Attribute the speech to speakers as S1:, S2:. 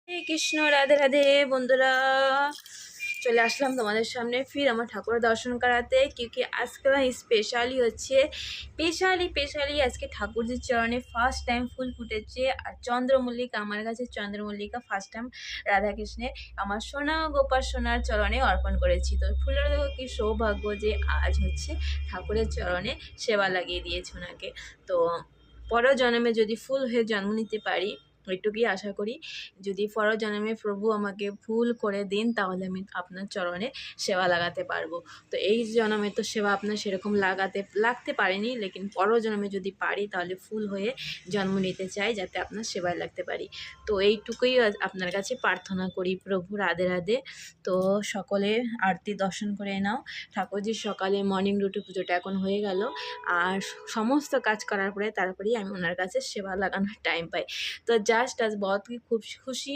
S1: হরে কৃষ্ণ, রাধে রাধে বন্ধুরা। চলে আসলাম তোমাদের সামনে ফির আমার ঠাকুর দর্শন করাতে, क्योंकि আজকে স্পেশালি হচ্ছে স্পেশালি আজকে ঠাকুরজির চরণে ফার্স্ট টাইম ফুল ফুটেছে। আর চন্দ্রমল্লিকা, আমার কাছে চন্দ্রমল্লিকা ফার্স্ট টাইম রাধাকৃষ্ণের আমার সোনা গোপাল সোনার চরণে অর্পণ করেছি। তো ফুলের দেখো কি সৌভাগ্য যে আজ হচ্ছে ঠাকুরের চরণে সেবা লাগিয়ে দিয়েছে ওনাকে। তো পরের জন্মে যদি ফুল হয়ে জন্ম নিতে পারি, ওইটুকুই আশা করি। যদি পরের জন্মে প্রভু আমাকে ফুল করে দিন, তাহলে আমি আপনার চরণে সেবা লাগাতে পারবো। তো এই জন্মে তো সেবা আপনার সেরকম লাগতে পারেনি, লেকিন পরের জন্মে যদি পারি তাহলে ফুল হয়ে জন্ম নিতে চাই, যাতে আপনার সেবায় লাগতে পারি। তো এইটুকুই আপনার কাছে প্রার্থনা করি, প্রভু রাধে রাধে। তো সকলে আরতি দর্শন করে নাও। ঠাকুরজির সকালে মর্নিং রুটি পুজোটা এখন হয়ে গেল, আর সমস্ত কাজ করার পরে তারপরেই আমি ওনার কাছে সেবা লাগানোর টাইম পাই। तो जस्ट आज बहुत ही खुशी